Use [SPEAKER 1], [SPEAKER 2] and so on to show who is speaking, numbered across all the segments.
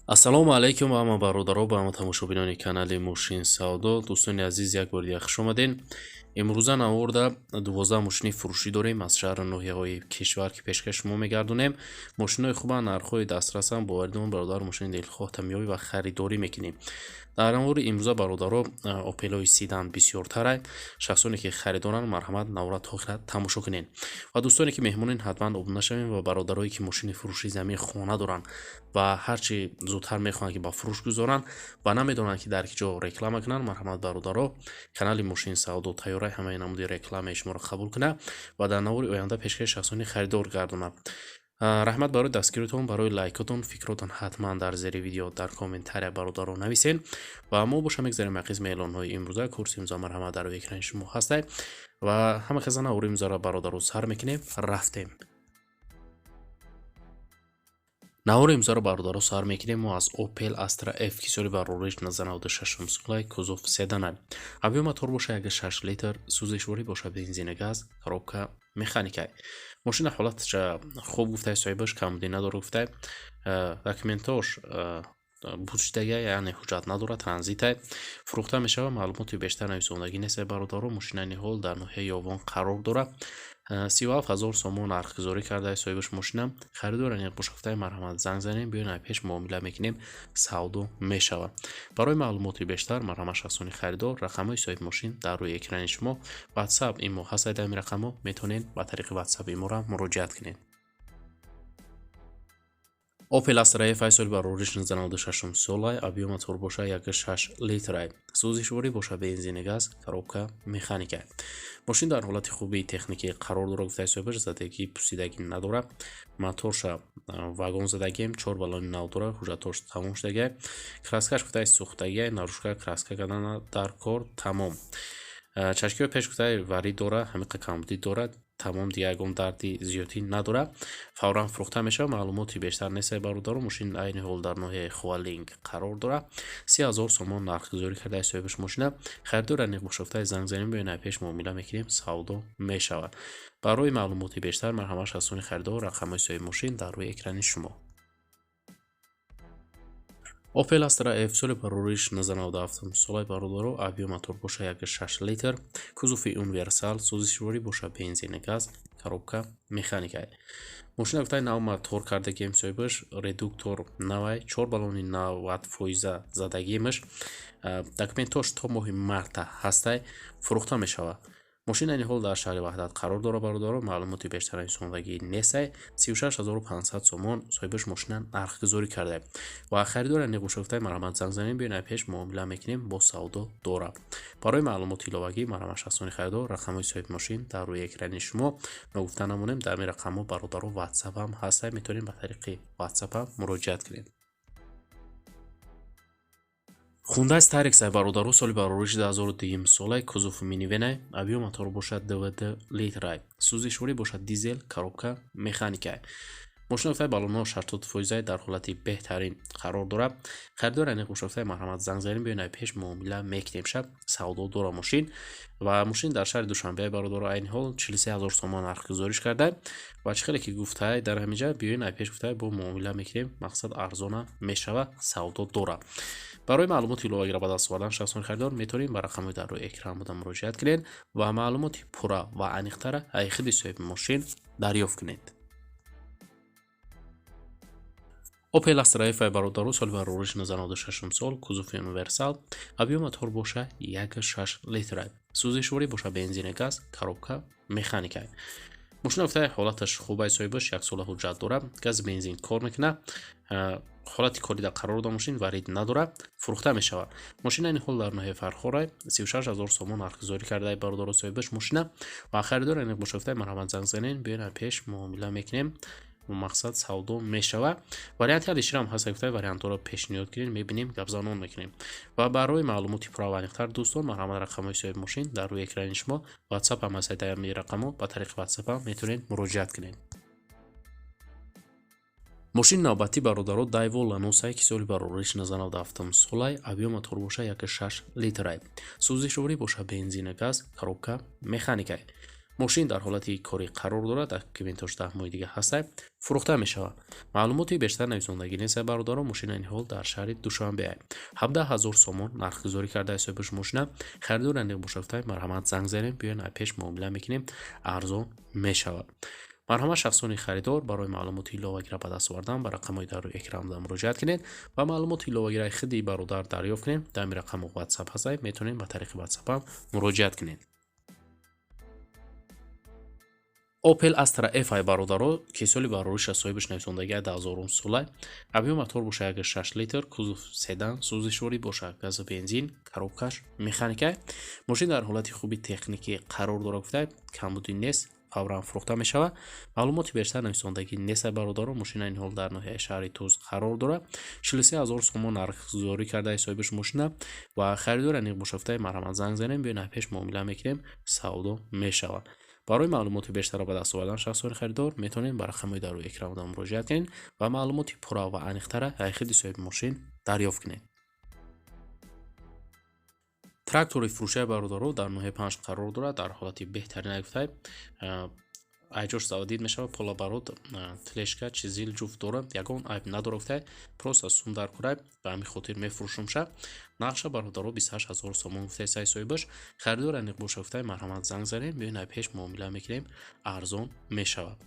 [SPEAKER 1] ассалому алайкум ва ҳама бародаро ба ҳама тамошобинони канали Мошин Савдо. Дӯстони азиз, як бор дигар хуш омадед. имрӯза наворда 12 мошини фурӯшӣ дорем аз шаҳри ноҳияҳои кишвар ки пешкаш шумо мегардонем. Мошинҳои хубанд, нархҳои дастрасанд. Боваридон бародар, мошини дилхоҳ меёӣ ва харидорӣ мекунем. дар навори имрӯза бародаро опелои седан бисёртарай. шахсоне ки харидоранд марҳамат навора то охира тамошо кунед. ва дӯстоне ки меҳмонин ҳатман обуна шавем ва бародарое ки мошини фурӯшии замин хона доранд ва ҳарчи зудтар мехоҳанд ки ба фурӯш гузоранд ва намедонанд ки дар ки ҷо реклама кунанд, марҳамат бародаро, канали Мошин Савдо тайёраи ҳамаи намуди рекламаи шуморо қабул кунад ва дар навори оянда пешкаши шахсони харидор гардонад. раҳмат барои дастгиритон, барои лайкотон, фикротон ҳатман дар зери видео дар комментария бародаро нависен ва мо боша мегзарем қисми эълонҳои имрӯза. курси имзо марҳамат дар рӯи экрани шумо ҳастай ва ҳама хеза навори имзоро бародаро сар мекунем. рафтем. навори имзоро бародаро сар мекунем. мо аз Opel Astra F ки соли барориш 96 солаи кузов седана. авиё мотор боша 1.6 литр, сӯзишворӣ боша бензини газ, коробка механикай. мошина ҳолаташа хуб гуфтай, соҳибаш камбудӣ надора гуфтай. документош буҷдага, яъне ҳуҷҷат надора, транзитай. фурӯхта мешавад. маълумоти бештар нависондагӣ нест бародаро. мошина ниҳол дар ноҳияи Ёвон қарор дорад. 37,000 сомон нархгузорӣ карда соҳибаш мошина. харидор аниқ бошафтай марҳамат занг занем, биён ай пеш муомила мекунем, савдо мешавад. барои маълумоти бештар марҳамат шахсони харидор, рақамҳои соҳиби мошин дар рӯи экрани шумо. WhatsApp имо ҳастад, дар ин рақамҳо метавонед ба тариқи WhatsApp имора муроҷиат кунед. Opel Astra F соли барориш 96 солай, авиё мотор боша 1.6 литрай, сӯзишворӣ боша бензини газ, коробка механикай. мошин дар ҳолати хубии техникӣ қарор дора гуфтай соҳибаш, задагӣ пусидагӣ надора. моторша вагон задагием, 4 баллони нав дора, ҳуҷҷатош тамом шудагай. краскаш гуфтай сӯхтагай, нарӯшка краска кардана дар кор тамом. чашкиҳои пеш гуфтай варид дора, ҳамиқа камбудӣ дорад, тамом, дига ягон дарди зиёдӣ надора. фавран фурӯхта мешавад. маълумоти бештар нест бародаро. мошин айни ҳол дар ноҳияи Хуалинг қарор дора. 30,000 сомон нархгузорӣ кардаи соҳибаш мошина. харидор аниқ бошафтай занг занем, биён ай пеш муомила мекунем, савдо мешавад. барои маълумоти бештар марҳамат шахсони харидор, рақамҳои соҳиби мошин дар рӯи экрани шумо. Opel Astra F соли барориш 97 солаи бародаро, авиё мотор боша 1.6 литр, кузофи универсал, сӯзишворӣ боша бензини газ, коробка механикай. мошина гуфтай нав мотор кардагием соҳибаш, редуктор навай, 4 баллони нав ват фоиза задагиемаш. документош то моҳи марта ҳастай, фурӯхта мешавад. мошина айни ҳол дар шаҳри ваҳдат қарор дора бародаро. маълумоти бештар нависондагӣ нестай. 36500 сомон соҳибаш мошина нархгузорӣ кардай ва харидор аниқ бошафтай марҳамат занг занем, биён ай пеш муомила мекунем, бо савдо дора. барои маълумоти иловагӣ марҳамат шахсони харидор, рақамҳои соҳиби мошин дар рӯи экрани шумо. ногуфта намонем, дар ин рақамҳо бародаро WhatsApp ҳам ҳастай, метавонем ба тариқи WhatsApp ҳам муроҷиат кунед. Hyundai Starex бародаро, соли барориш 2002 солай, кузофи минивенай, авиё мотор бошад 2 литрай, сӯзишворӣ бошад дизел, коробка механикай. мошина гуфтай баллонҳош 70% дар ҳолати беҳтарин қарор дорад. харидор аниқ бошафтай марҳамат занг занем, биён ай пеш муомила мекунем, шаб савдо дора мошин ва мошин дар шаҳри Душанбе бародаро айни ҳол 43000 сомон нархгузориш карда ва чӣ хеле ки гуфтай дар ҳаминҷа, биён ай пеш гуфтай бо муомила мекунем, мақсад арзона мешавад, савдо дора. барои маълумоти иловагиро ба даст овардан шахсони харидор метавонем ба рақамҳои дар рӯи экран буда муроҷиат кунед ва маълумоти пурра ва аниқтара аз худи соҳиби мошин дарёфт кунед. Opel Astra F бародаро, соли барориш 96 сол, кузофи универсал, авиё мотор боша 1.6 литрай, сӯзишворӣ боша бензини газ, коробка механикай. мошина гуфтай ҳолаташ хубай соҳибаш, 1 сола ҳуҷҷат дора, гази бензин кор мекунад, ҳолати корида қарор дора мошин, варид надора, фурӯхта мешавад. мошина айни ҳол дар ноҳияи Фархорай, 36000 сомон нархгузорӣ кардаи бародаро соҳибаш мошина ва харидор аниқ бошафтай марҳамат занг занем, биён ай пеш муомила мекунем, мақсад савдо мешавад. варианти алиширам ҳаст, гуфтай вариантҳоро пешниҳод кунем, мебинем, гапзанон мекунем ва барои маълумоти пурра ва аниқтар дӯстон марҳамат рақамҳои соҳиби мошин дар рӯи экрани шумо. WhatsApp ҳам ҳастад, дар ин рақамҳо ба тариқи WhatsApp ҳам метавонед муроҷиат кунед. мошини навбатӣ бародаро, Daewoo Lanos ки соли барориш 97 солай, авиё мотор боша 1.6 литрай, сӯзишворӣ боша бензини газ, коробка механикай. ماشین در حالت کاری قرار دارد. داکیومنتش 10 ماه دیگه هست فروخته می شود. معلوماتی بیشتر نویسندگی نیست برادران. ماشین این حال در شهر دوشنبه 17000 سوم نرخ گذاری کرده حسابش ماشین خریدار اندیق باشفته مرحمت زنگ زنیم بیاین پیش معامله میکنیم ارزان می شود. مرحمت شخصانی خریدار برای معلومات ایلاوگی را به دست آوردن به رقم‌های در روی اکران مراجعه کنید و معلومات ایلاوگی را خودی برادر دریافت کنید. در این رقم واتساپ هست میتونید به طریق واتساپ هم مراجعه کنید. Opel Astra F-ай бародаро ки соли барориша соҳибаш нависондагии 2000 сола, объем мотор бошад 6 литр, кузов седан, сӯзишворӣ бошад газу бензин, коробкаш механика. Мошин дар ҳолати хуби техникӣ қарор дорад гуфта камбуди нест фавран фурӯхта мешавад. маълумоти бештар нависондагии нестай бародаро мошина ин ҳол дар ноҳияи шаҳри Туз қарор дорад. 43000 сомон нархгузорӣ кардаи соҳибаш мошина ва харидор аниқ бошафтаи марҳамат занг занем биён пеш муомила мекунем савдо мешавад. برای معلومات بیشتر به دست آوردن شخصان خریدار میتونین بر رقم‌های در روی اکران مراجعه کنین و معلومات پر و عمیق‌تر از خود صاحب ماشین دریافت کنین. تراکتور فروشه برادرو در نوع 5 قرار دارد. در حالت بهترین گفته айҷош заводид мешавад полобарод тлешка чизил ҷуфт дорад ягон айб надорад просто сундар курад ба ҳамин хотир мефурӯшумша нақша бародаро 28000 сомон гуфтаи сай соҳибаш харидор аниқ боша гуфтаи марҳамат занг занем биёин ай пеш муомила мекунем арзон мешавад.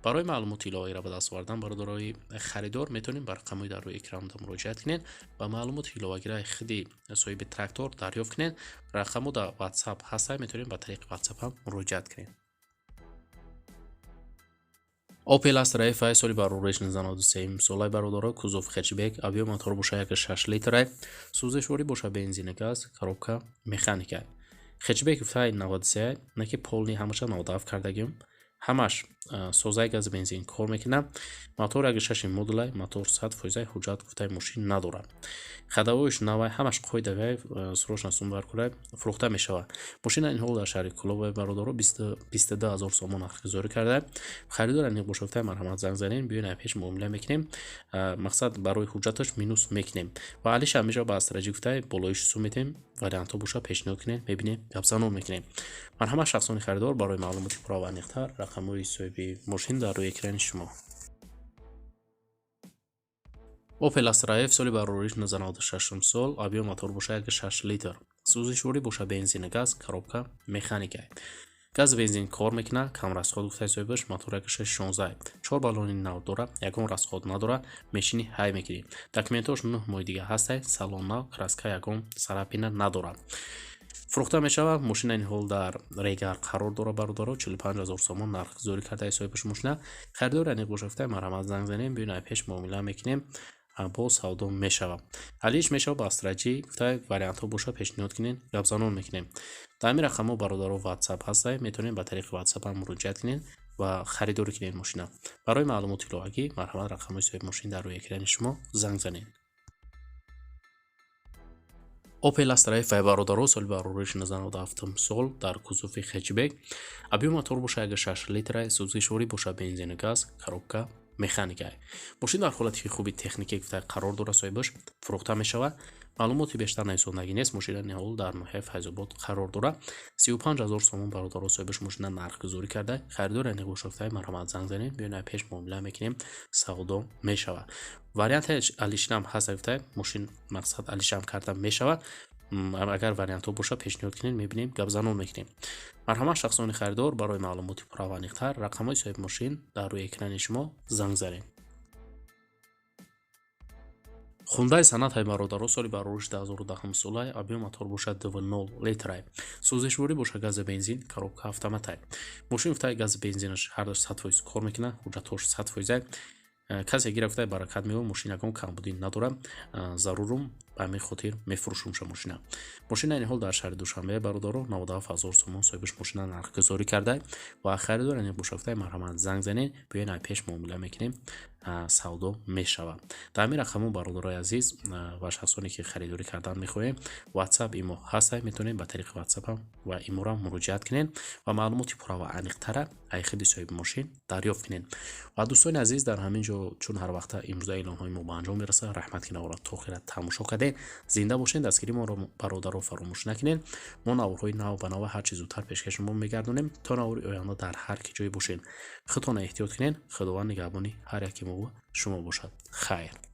[SPEAKER 1] барои маълумоти иловаиро ба даст овардан бародарои харидор метавонем ба рақамҳои дар рӯи экранда муроҷиат кунед ва маълумоти иловагиро худи соҳиби трактор дарёфт кунед. рақамҳо дар WhatsApp ҳаста метавонем ба тариқи WhatsApp ҳам муроҷиат кунед. Opel Astra F-ай соли барориш 93 солаи бародаро кузов хэтчбек объем мотор боша 6 литр сӯзишворӣ боша бензин газ коробка механика хэтчбек гуфтаи 93 наки полни ҳамаша 97 кардагим ҳамаш созаи газ бензин кор мекунад. мотор 6 модулай мотор 100% ҳуҷҷат гуфтаи мошин надорад. хадавоиш навай ҳамаш қоидавай срочно сумбар курай фурӯхта мешавад. мошина ин ҳол дар шаҳри Куловай бародаро 22000 сомон нархгузорӣ карда. харидор аниқ бошафтаи марҳамат занг занем биёин пеш муомила мекунем. мақсад барои ҳуҷҷаташ минус мекунем ва алиш ҳамеша ба астраҷӣ гуфтаи болоиш сум метем вариантҳо боша пешниҳод кунем мебинем гапзанон мекунем. марҳамат шахсони харидор барои маълумоти пурра ва аниқтар рақамҳои соҳиби мошин дар рӯи экрани шумо. Opel Astra F соли барориш 96 сол объем мотор боша 6 литр сӯзишворӣ боша бензин газ коробка механика газ бензин кор мекунад кам расход гуфтаи соҳибаш мотор 16 4 баллони нав дорад ягон расход надорад мешини ҳай мекунед. документош 9 моҳи дига ҳастай салон нав краска ягон сарапина надорад. фурӯхта мешавад. мошина ин ҳол дар регар қарор дорад бародаро 45000 сомон нархгузорӣ кардаи соҳибаш мошина харидор аниқ бошафтаи марҳамат занг занем биёин пеш муомила мекунем бо савдо мешавад. алиш мешавад ба астраҷӣ гуфтаи вариантҳо боша пешниҳод кунем гапзанон мекунем. дар ҳамин рақамҳо бародаро WhatsApp ҳастай метавонем ба тариқи WhatsApp ҳам муроҷиат кунем ва харидорӣ кунем мошина. барои маълумоти иловагӣ марҳамат рақамҳои соҳиби мошин дар рӯи экрани шумо занг занед. Opel Astra F-ай бародаро соли барориш 97 сол дар кузови хэтчбек объем мотор боша 6 литр сӯзишворӣ боша бензин газ коробка механика мошин дар ҳолати хуби техникӣ гуфта қарор дорад соҳибаш фурӯхта мешавад. маълумоти бештар нависондагӣ нест. мошина ниҳол дар ноҳияи Файзобод қарор дорад. 35000 сомон бародаро соҳибаш мошина нархгузорӣ карда харидор аниқ бошафтаи марҳамат занг занем биёин пеш муомила мекунем савдо мешавад. варианти алишам ҳаст гуфта мошин мақсад алишам карда мешавад. агар вариантҳо боша пешниҳод кунед мебинем гапзанон мекунем. марҳамат шахсони харидор барои маълумоти пурра ва аниқтар рақамҳои соҳиби мошин дар рӯи экрани шумо занг занед. Hyundai Sonata бародаро соли барориш 2010 солаи объем мотор боша 2.0 литр сӯзишворӣ боша газ бензин коробка автомат мошин гуфтаи газ бензинаш ҳар 100% кор мекунад ҳуҷҷатош 100% касе гирифта баракат мева мошин ягон камбудӣ надорад зарурум ба ҳамин хотир мефурӯшумша мошина. мошина ин ҳол дар шаҳри душанбе бародаро 97000 сомон соҳибаш мошина нархгузорӣ карда ва харидор аниқ бошафтаи марҳамат занг занед биёин пеш муомила мекунем савдо мешавад. дар ҳамин рақамҳо бародарои азиз ва шахсоне ки харидорӣ кардан мехоҳем WhatsApp имо ҳаста метавонем ба тариқи WhatsApp ва иморо муроҷиат кунед ва маълумоти пурра ва аниқтара аз худи соҳиби мошин дарёфт кунед. ва дӯстони азиз дар ҳамин ҷо чун ҳар вақта имрӯза эълонҳои мо ба анҷом мерасад раҳмат ки навора то охира тамошо кардед. کرده زنده باشین. دستگیری ما رو برادر فراموش نکنین. ما ناورهای نو به نو هر چیز زودتر پیشکش شما میگردونیم تا ناور آینده در هر کی جای باشین خودتون احتیاط کنین. خداوند نگهبانی هر یکی ما شما باشد. خیر.